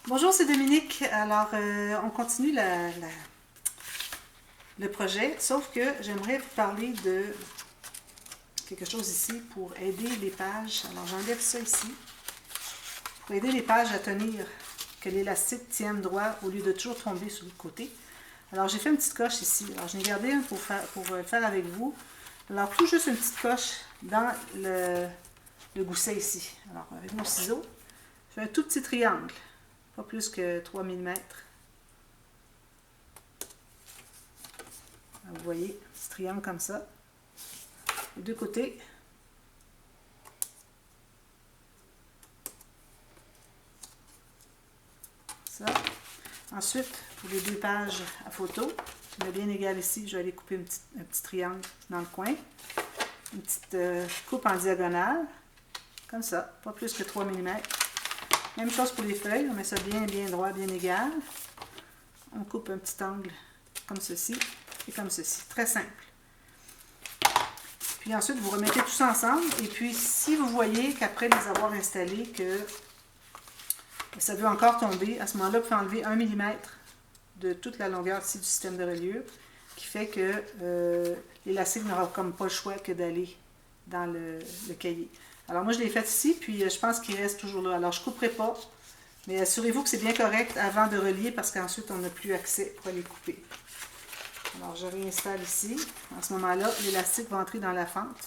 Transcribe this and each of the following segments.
Bonjour, c'est Dominique. Alors, on continue le projet, sauf que j'aimerais vous parler de quelque chose ici pour aider les pages. Alors, j'enlève ça ici. Pour aider les pages à tenir, que l'élastique tienne droit au lieu de toujours tomber sur le côté. Alors, j'ai fait une petite coche ici. Alors, j'en ai gardé un pour le faire avec vous. Alors, tout juste une petite coche dans le gousset ici. Alors, avec mon ciseau, je fais un tout petit triangle. Pas plus que 3 mm. Vous voyez, petit triangle comme ça. Les deux côtés. Ça. Ensuite, pour les deux pages à photo, je mets bien égal ici. Je vais aller couper un petit triangle dans le coin. Une petite coupe en diagonale. Comme ça, pas plus que 3 mm. Même chose pour les feuilles, on met ça bien droit, bien égal. On coupe un petit angle comme ceci et comme ceci. Très simple. Puis ensuite, vous remettez tout ça ensemble. Et puis, si vous voyez qu'après les avoir installés, que ça veut encore tomber, à ce moment-là, vous pouvez enlever 1 mm de toute la longueur ici du système de reliure, qui fait que l'élastique n'aura comme pas le choix que d'aller dans le cahier. Alors moi, je l'ai fait ici, puis je pense qu'il reste toujours là. Alors, je ne couperai pas, mais assurez-vous que c'est bien correct avant de relier, parce qu'ensuite, on n'a plus accès pour aller couper. Alors, je réinstalle ici. À ce moment-là, l'élastique va entrer dans la fente,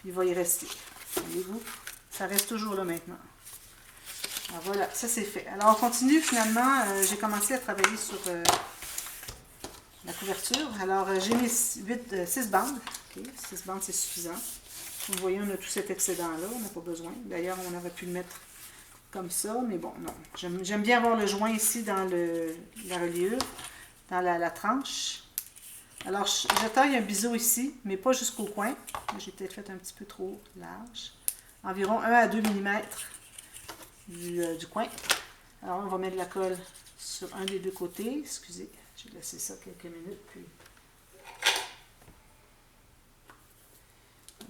puis il va y rester. Voyez-vous? Ça reste toujours là maintenant. Alors voilà, ça c'est fait. Alors, on continue finalement. J'ai commencé à travailler sur la couverture. Alors, j'ai mis 6 bandes. Okay, 6 bandes, c'est suffisant. Vous voyez, on a tout cet excédent-là, on n'a pas besoin. D'ailleurs, on aurait pu le mettre comme ça, mais bon, non. J'aime bien avoir le joint ici dans la reliure, dans la tranche. Alors, je taille un biseau ici, mais pas jusqu'au coin. J'ai peut-être fait un petit peu trop large. Environ 1 à 2 mm du coin. Alors, on va mettre de la colle sur un des deux côtés. Excusez, j'ai laissé ça quelques minutes, puis...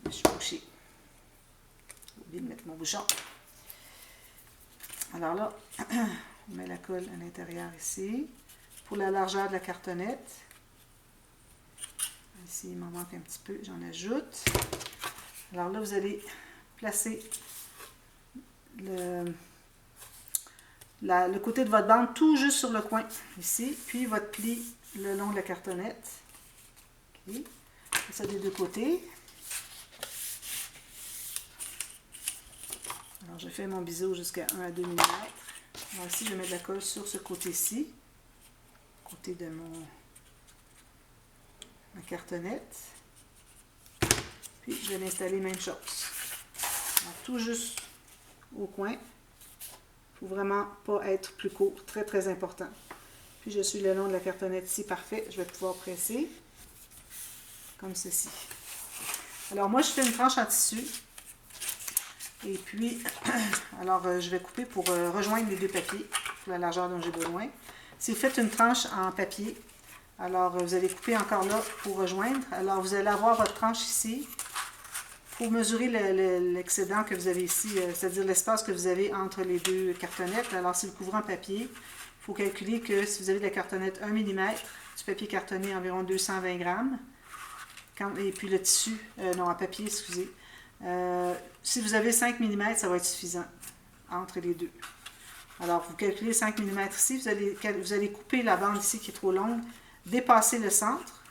Je suis bouchée. J'ai oublié de mettre mon bouchon. Alors là, on met la colle à l'intérieur ici. Pour la largeur de la cartonnette, ici il m'en manque un petit peu, j'en ajoute. Alors là, vous allez placer le côté de votre bande tout juste sur le coin, ici. Puis votre pli le long de la cartonnette. Okay. Ça des deux côtés. Alors, je fais mon biseau jusqu'à 1 à 2 mm. Alors ici, je vais mettre de la colle sur ce côté-ci, côté de ma cartonnette. Puis, je vais l'installer même chose. Alors, tout juste au coin. Il ne faut vraiment pas être plus court, très très important. Puis, je suis le long de la cartonnette ici, parfait. Je vais pouvoir presser comme ceci. Alors, moi, je fais une tranche en tissu. Et puis, alors je vais couper pour rejoindre les deux papiers, pour la largeur dont j'ai besoin. Si vous faites une tranche en papier, alors vous allez couper encore là pour rejoindre. Alors vous allez avoir votre tranche ici. Pour mesurer l'excédent que vous avez ici, c'est-à-dire l'espace que vous avez entre les deux cartonnettes. Alors si vous couvrez en papier, il faut calculer que si vous avez de la cartonnette 1 mm, du papier cartonné environ 220 grammes, et puis le tissu, non en papier, excusez. Si vous avez 5 mm, ça va être suffisant entre les deux. Alors, vous calculez 5 mm ici, vous allez couper la bande ici qui est trop longue, dépasser le centre,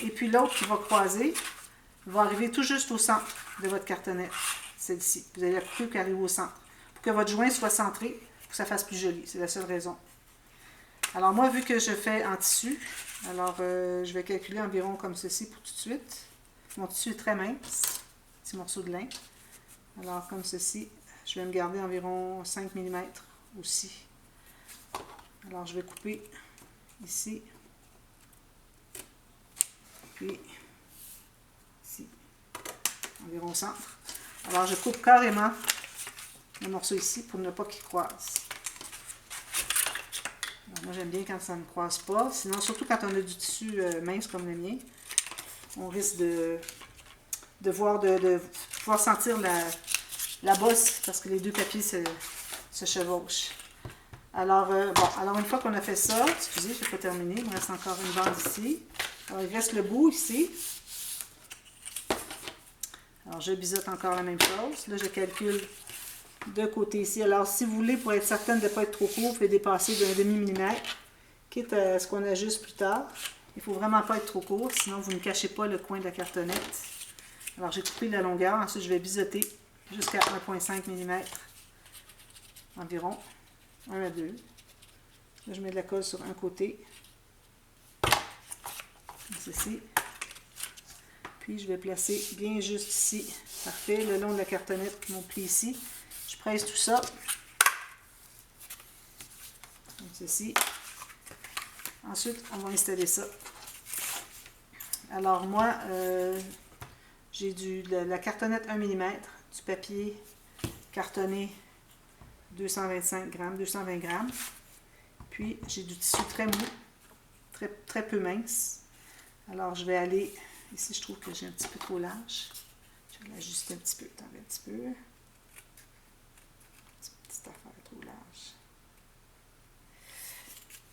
et puis l'autre qui va croiser va arriver tout juste au centre de votre cartonnette, celle-ci. Vous allez la couper qui arrive au centre, pour que votre joint soit centré, pour que ça fasse plus joli, c'est la seule raison. Alors moi, vu que je fais en tissu, alors je vais calculer environ comme ceci pour tout de suite. Mon tissu est très mince. Petit morceau de lin. Alors, comme ceci, je vais me garder environ 5 mm aussi. Alors, je vais couper ici. Puis, ici. Environ au centre. Alors, je coupe carrément le morceau ici pour ne pas qu'il croise. Alors, moi, j'aime bien quand ça ne croise pas. Sinon, surtout quand on a du tissu mince comme le mien, on risque de pouvoir sentir la bosse parce que les deux papiers se chevauchent. Alors une fois qu'on a fait ça, excusez, je n'ai pas terminé, il me reste encore une bande ici. Alors, il reste le bout ici. Alors, je biseaute encore la même chose. Là, je calcule de côté ici. Alors, si vous voulez, pour être certaine de ne pas être trop court, vous pouvez dépasser d'un demi-millimètre, quitte à ce qu'on ajuste plus tard. Il ne faut vraiment pas être trop court, sinon vous ne cachez pas le coin de la cartonnette. Alors, j'ai coupé la longueur. Ensuite, je vais biseauter jusqu'à 1,5 mm environ. 1 à 2. Là, je mets de la colle sur un côté. Comme ceci. Puis, je vais placer bien juste ici. Parfait. Le long de la cartonnette, mon pli ici. Je presse tout ça. Comme ceci. Ensuite, on va installer ça. Alors, moi, j'ai la cartonnette 1 mm, du papier cartonné 225 grammes, 220 grammes. Puis, j'ai du tissu très mou, très peu mince. Alors, je vais aller... Ici, je trouve que j'ai un petit peu trop large. Je vais l'ajuster un petit peu. Attendez un petit peu. Petite affaire trop large.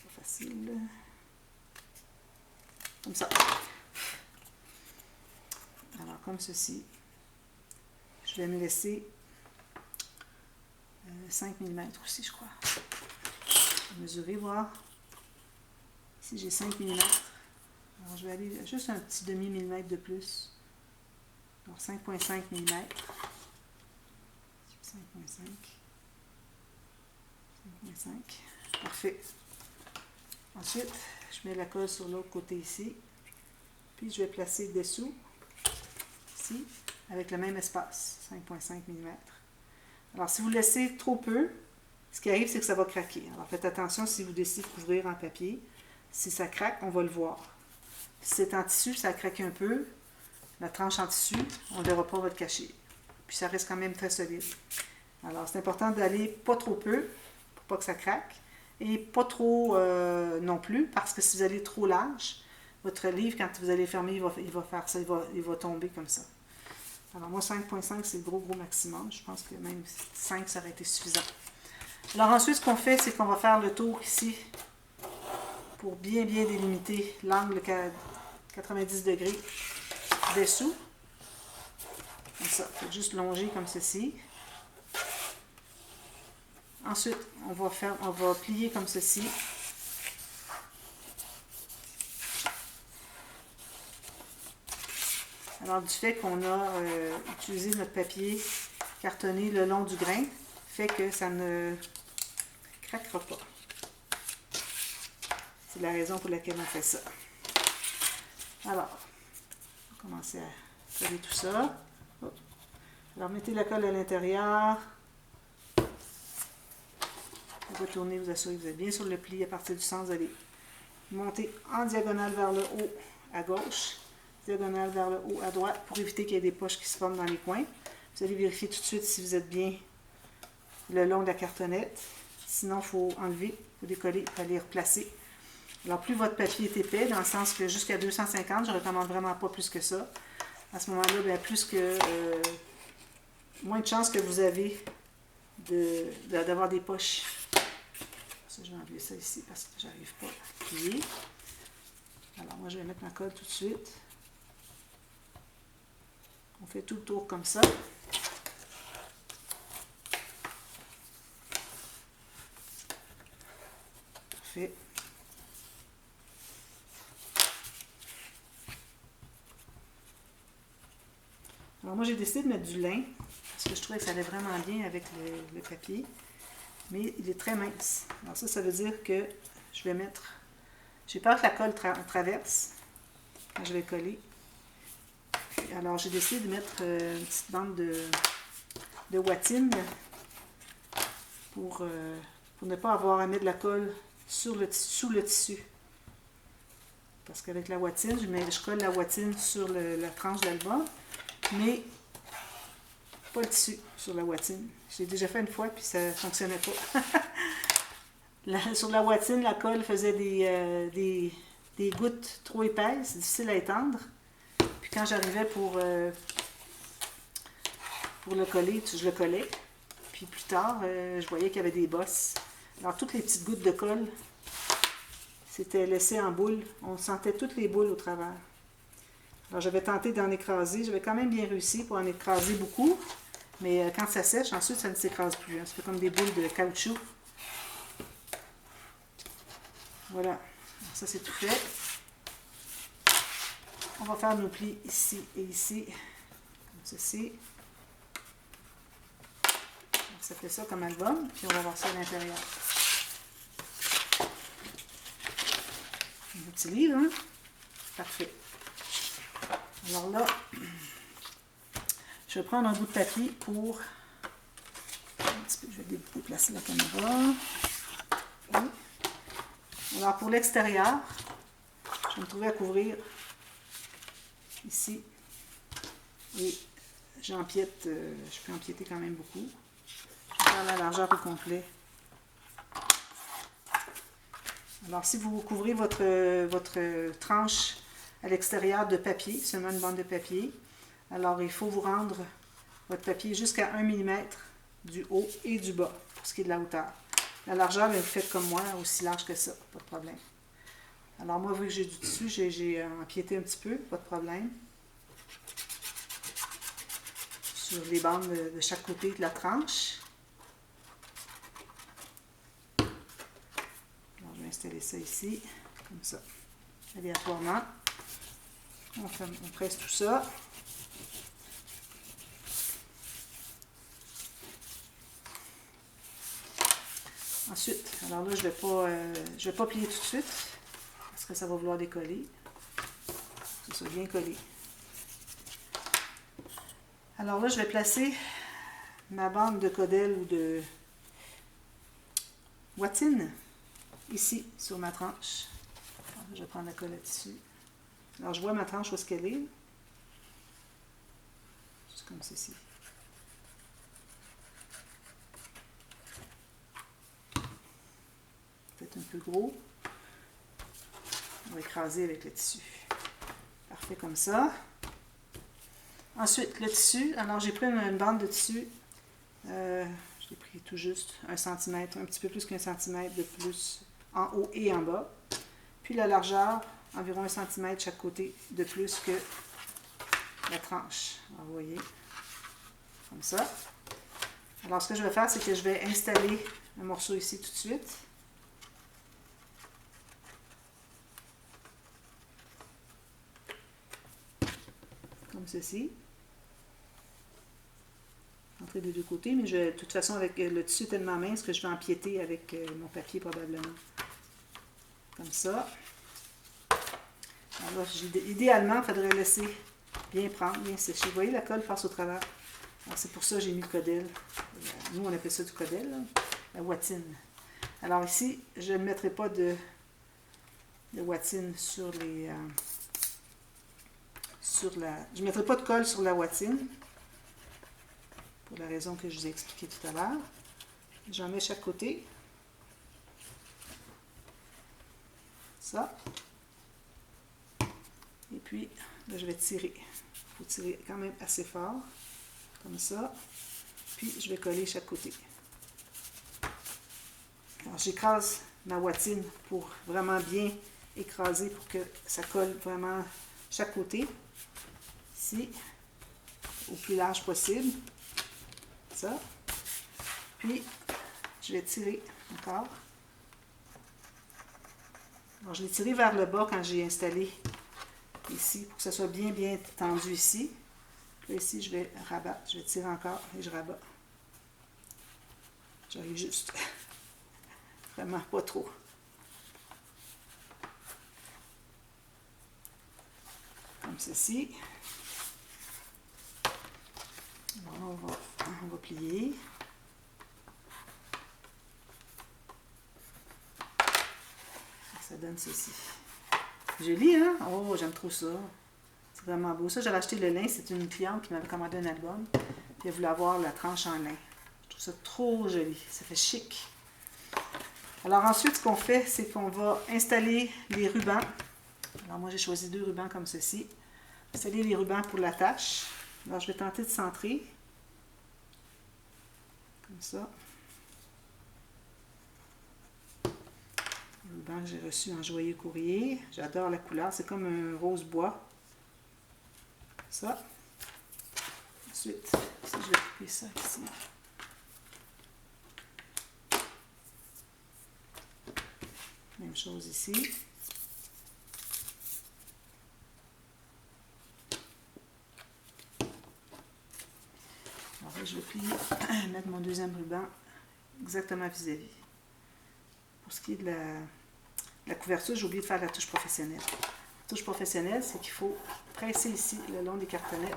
Pas facile. Comme ça. Alors, comme ceci. Je vais me laisser 5 mm aussi, je crois. Je vais mesurer, voir. Ici, j'ai 5 mm. Alors, je vais aller juste un petit demi-millimètre de plus. Alors, 5,5 mm. 5,5. 5,5. Parfait. Ensuite, je mets la colle sur l'autre côté ici. Puis, je vais placer dessous, ici, avec le même espace, 5,5 mm. Alors, si vous laissez trop peu, ce qui arrive, c'est que ça va craquer. Alors, faites attention si vous décidez de couvrir en papier. Si ça craque, on va le voir. Si c'est en tissu, ça craque un peu. La tranche en tissu, on ne verra pas votre cachet. Puis, ça reste quand même très solide. Alors, c'est important d'aller pas trop peu, pour pas que ça craque. Et pas trop non plus, parce que si vous allez trop large, votre livre, quand vous allez fermer, il va faire ça, il va tomber comme ça. Alors moi, 5,5, c'est le gros maximum. Je pense que même 5, ça aurait été suffisant. Alors ensuite, ce qu'on fait, c'est qu'on va faire le tour ici pour bien délimiter l'angle 90 degrés dessous. Comme ça, faites juste longer comme ceci. Ensuite, on va plier comme ceci. Alors, du fait qu'on a utilisé notre papier cartonné le long du grain, fait que ça ne craquera pas. C'est la raison pour laquelle on fait ça. Alors, on va commencer à coller tout ça. Alors, mettez la colle à l'intérieur. Retournez, vous assurez que vous êtes bien sur le pli. À partir du centre, vous allez monter en diagonale vers le haut à gauche, diagonale vers le haut à droite pour éviter qu'il y ait des poches qui se forment dans les coins. Vous allez vérifier tout de suite si vous êtes bien le long de la cartonnette. Sinon, il faut enlever, il faut décoller, il faut aller replacer. Alors, plus votre papier est épais, dans le sens que jusqu'à 250, je ne recommande vraiment pas plus que ça. À ce moment-là, bien, moins de chances que vous avez d'avoir des poches. Ça, je vais enlever ça ici parce que je n'arrive pas à plier. Alors, moi, je vais mettre ma colle tout de suite. On fait tout le tour comme ça. Parfait. Alors, moi, j'ai décidé de mettre du lin parce que je trouvais que ça allait vraiment bien avec le papier. Mais il est très mince. Alors ça veut dire que je vais mettre... J'ai peur que la colle traverse quand je vais coller. Alors j'ai décidé de mettre une petite bande de ouatine pour ne pas avoir à mettre la colle sous le tissu. Parce qu'avec la ouatine, je colle la ouatine sur la tranche d'album, mais pas le tissu sur la ouatine. Je l'ai déjà fait une fois, puis ça ne fonctionnait pas. Sur la ouatine, la colle faisait des gouttes trop épaisses, difficiles à étendre. Puis quand j'arrivais pour le coller, je le collais. Puis plus tard, je voyais qu'il y avait des bosses. Alors, toutes les petites gouttes de colle s'étaient laissées en boule. On sentait toutes les boules au travers. Alors, j'avais tenté d'en écraser. J'avais quand même bien réussi pour en écraser beaucoup. Mais quand ça sèche, ensuite, ça ne s'écrase plus. Hein. Ça fait comme des boules de caoutchouc. Voilà. Alors, ça, c'est tout fait. On va faire nos plis ici et ici. Comme ceci. Donc, ça fait ça comme album. Puis, on va voir ça à l'intérieur. Un petit livre, hein? Parfait. Alors là, je vais prendre un bout de papier pour... Un petit peu, je vais déplacer la caméra. Et alors pour l'extérieur, je vais me trouver à couvrir ici. Et j'empiète, je peux empiéter quand même beaucoup. Je vais faire la largeur au complet. Alors si vous couvrez votre tranche à l'extérieur de papier, seulement une bande de papier, alors il faut vous rendre votre papier jusqu'à 1 mm du haut et du bas, pour ce qui est de la hauteur. La largeur, vous faites comme moi, aussi large que ça, pas de problème. Alors moi, vu que j'ai du tissu, j'ai empiété un petit peu, pas de problème. Sur les bandes de chaque côté de la tranche. Alors je vais installer ça ici, comme ça, aléatoirement. On presse tout ça. Ensuite, alors là, je vais pas plier tout de suite, parce que ça va vouloir décoller. C'est ça, bien collé. Alors là, je vais placer ma bande de codelle ou de watine ici, sur ma tranche. Alors, je vais prendre la colle là-dessus. Alors, je vois ma tranche où est-ce qu'elle est. Juste comme ceci. Peut-être un peu gros. On va écraser avec le tissu. Parfait comme ça. Ensuite, le tissu. Alors, j'ai pris une bande de tissu. Je l'ai pris tout juste 1 cm, un petit peu plus qu'un centimètre de plus en haut et en bas. Puis la largeur, environ 1 cm chaque côté de plus que la tranche. Alors, vous voyez, comme ça. Alors, ce que je vais faire, c'est que je vais installer un morceau ici tout de suite. Comme ceci. Entrer des deux côtés, mais de toute façon, avec le tissu tellement mince que je vais empiéter avec mon papier probablement. Comme ça. Alors, idéalement, il faudrait laisser bien prendre, bien sécher. Vous voyez, la colle passe au travers. C'est pour ça que j'ai mis le codelle. Nous, on appelle ça du codelle, là, la watine. Alors ici, je ne mettrai pas de watine sur les... je ne mettrai pas de colle sur la watine, pour la raison que je vous ai expliquée tout à l'heure. J'en mets chaque côté. Ça. Et puis, là, je vais tirer. Il faut tirer quand même assez fort, comme ça. Puis, je vais coller chaque côté. Alors, j'écrase ma watine pour vraiment bien écraser, pour que ça colle vraiment chaque côté. Ici, au plus large possible. Ça. Puis, je vais tirer encore. Alors, je l'ai tiré vers le bas quand j'ai installé ici, pour que ça soit bien, bien tendu ici. Puis là, ici, je vais rabattre. Je vais tirer encore et je rabats. J'arrive juste. Vraiment pas trop. Comme ceci. Alors, on va plier. Ça donne ceci. Joli, hein? Oh, j'aime trop ça. C'est vraiment beau. Ça, j'avais acheté le lin. C'est une cliente qui m'avait commandé un album. Puis elle voulait avoir la tranche en lin. Je trouve ça trop joli. Ça fait chic. Alors ensuite, ce qu'on fait, c'est qu'on va installer les rubans. Alors moi, j'ai choisi 2 rubans comme ceci. Installer les rubans pour l'attache. Alors, je vais tenter de centrer. Comme ça. ruban que j'ai reçu en joyeux courrier. J'adore la couleur, c'est comme un rose bois. Ça. Ensuite, si je vais couper ça ici. Même chose ici. Alors là, je vais plier, mettre mon deuxième ruban exactement vis-à-vis. Pour ce qui est de la couverture, j'ai oublié de faire la touche professionnelle. La touche professionnelle, c'est qu'il faut presser ici le long des cartonnettes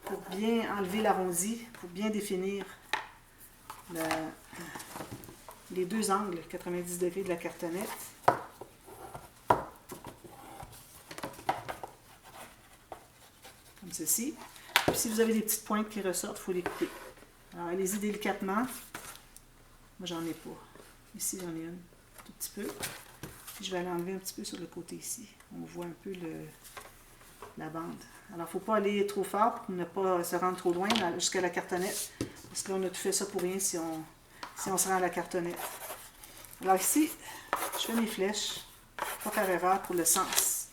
pour bien enlever l'arrondi, pour bien définir les deux angles 90 degrés de la cartonnette. Comme ceci. Puis si vous avez des petites pointes qui ressortent, il faut les couper. Alors allez-y délicatement. Moi j'en ai pas. Ici j'en ai une, tout petit peu. Puis je vais aller enlever un petit peu sur le côté ici. On voit un peu la bande. Alors il ne faut pas aller trop fort pour ne pas se rendre trop loin jusqu'à la cartonnette. Parce que là on a tout fait ça pour rien si on se rend à la cartonnette. Alors ici, je fais mes flèches. Pas faire erreur pour le sens.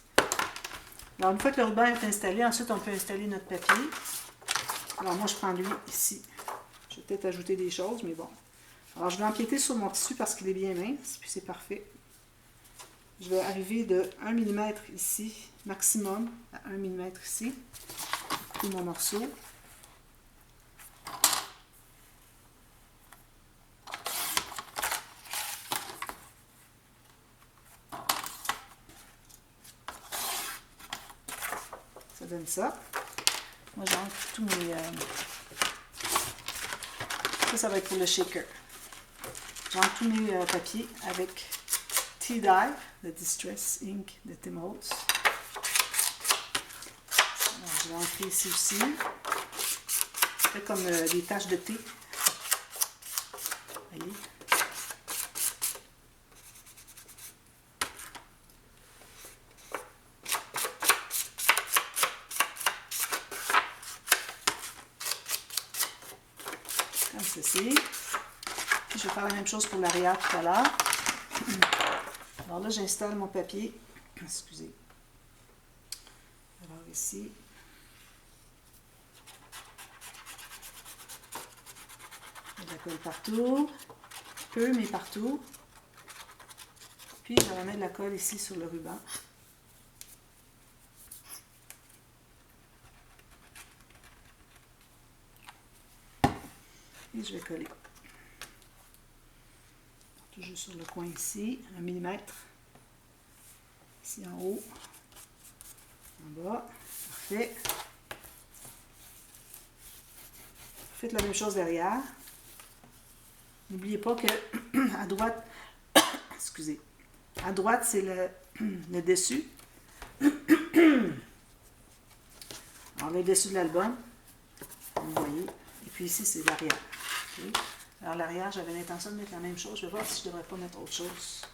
Alors une fois que le ruban est installé, ensuite on peut installer notre papier. Alors moi je prends lui ici. Je vais peut-être ajouter des choses, mais bon. Alors je vais empiéter sur mon tissu parce qu'il est bien mince, puis c'est parfait. Je vais arriver de 1 mm ici, maximum, à 1 mm ici. Couper mon morceau. Ça donne ça. Moi j'enlève tous mes... Ça va être pour le shaker. J'enlève tous mes papiers avec Tea Dye, le Distress Ink de Tim Holtz. Alors, je vais entrer ici aussi. C'est comme des taches de thé. Voyez? Comme ceci. Puis je vais faire la même chose pour l'arrière tout à l'heure. Alors là, j'installe mon papier. Excusez. Alors ici. Il y a de la colle partout. Peu, mais partout. Puis je vais mettre de la colle ici sur le ruban. Et je vais coller. Toujours sur le coin ici, 1 mm. Ici en haut, en bas. Parfait. Faites la même chose derrière. N'oubliez pas que à droite, excusez, à droite c'est le dessus. Alors le dessus de l'album, vous voyez. Et puis ici c'est l'arrière. Okay. Alors l'arrière, j'avais l'intention de mettre la même chose. Je vais voir si je ne devrais pas mettre autre chose.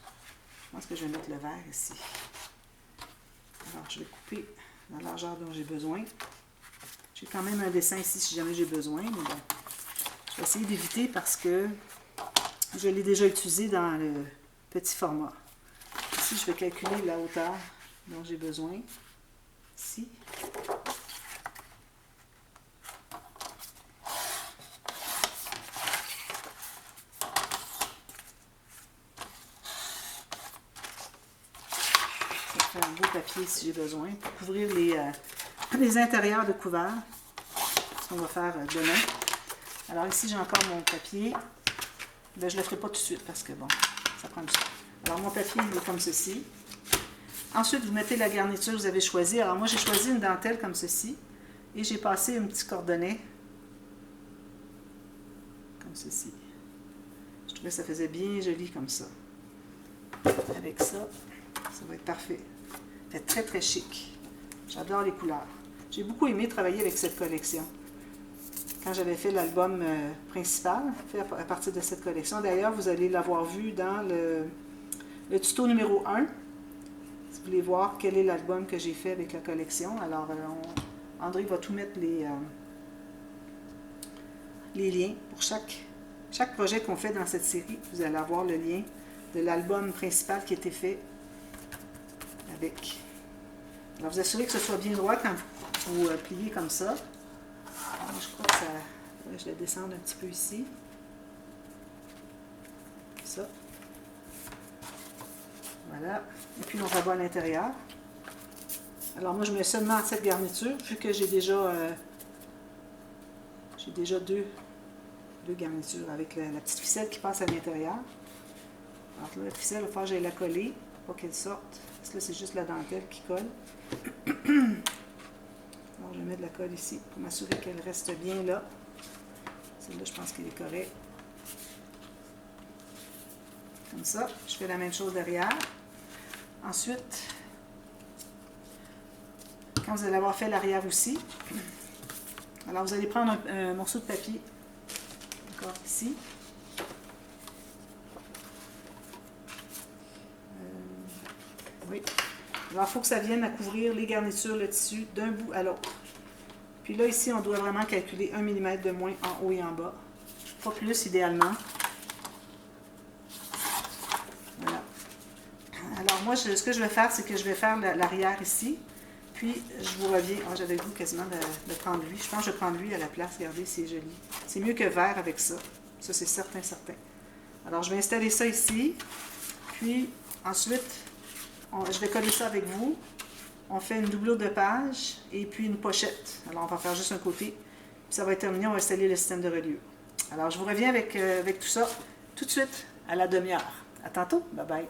Je pense que je vais mettre le vert ici. Alors je vais couper la largeur dont j'ai besoin. J'ai quand même un dessin ici si jamais j'ai besoin. Mais bon, je vais essayer d'éviter parce que je l'ai déjà utilisé dans le petit format. Ici, je vais calculer la hauteur dont j'ai besoin. Ici. Un beau papier si j'ai besoin pour couvrir les intérieurs de couvert. Ce qu'on va faire demain. Alors ici j'ai encore mon papier. Ben, je ne le ferai pas tout de suite parce que bon, ça prend du temps. Alors mon papier il est comme ceci. Ensuite vous mettez la garniture que vous avez choisie. Alors moi j'ai choisi une dentelle comme ceci. Et j'ai passé un petit cordonnet. Comme ceci. Je trouvais que ça faisait bien joli comme ça. Avec ça, ça va être parfait. C'est très très chic. J'adore les couleurs. J'ai beaucoup aimé travailler avec cette collection. Quand j'avais fait l'album principal, fait à partir de cette collection. D'ailleurs, vous allez l'avoir vu dans le tuto numéro 1. Si vous voulez voir quel est l'album que j'ai fait avec la collection. Alors, André va tout mettre les liens pour chaque projet qu'on fait dans cette série. Vous allez avoir le lien de l'album principal qui a été fait avec. Alors, vous assurez que ce soit bien droit quand vous pliez comme ça. Alors, je crois que ça... Ouais, je vais descendre un petit peu ici. Ça. Voilà. Et puis, on rabat à l'intérieur. Alors, moi, je mets seulement cette garniture, vu que j'ai déjà deux garnitures avec la petite ficelle qui passe à l'intérieur. Alors là, la ficelle, il va falloir que j'aille la coller, pas qu'elle sorte. Parce que là, c'est juste la dentelle qui colle. Alors, je vais mettre de la colle ici pour m'assurer qu'elle reste bien là. Celle-là, je pense qu'elle est correcte. Comme ça. Je fais la même chose derrière. Ensuite, quand vous allez avoir fait l'arrière aussi, alors vous allez prendre un morceau de papier, d'accord, ici. Oui. Alors, il faut que ça vienne à couvrir les garnitures, le tissu, d'un bout à l'autre. Puis là, ici, on doit vraiment calculer 1 mm de moins en haut et en bas. Pas plus, idéalement. Voilà. Alors, moi, ce que je vais faire, c'est que je vais faire l'arrière ici. Puis, je vous reviens. Oh, j'avais le goût quasiment de prendre lui. Je pense que je vais prendre lui à la place. Regardez, c'est joli. C'est mieux que vert avec ça. Ça, c'est certain, certain. Alors, je vais installer ça ici. Puis, ensuite, je vais coller ça avec vous. On fait une doublure de page et puis une pochette. Alors, on va faire juste un côté. Puis, ça va être terminé. On va installer le système de reliure. Alors, je vous reviens avec tout ça tout de suite à la demi-heure. À tantôt. Bye bye.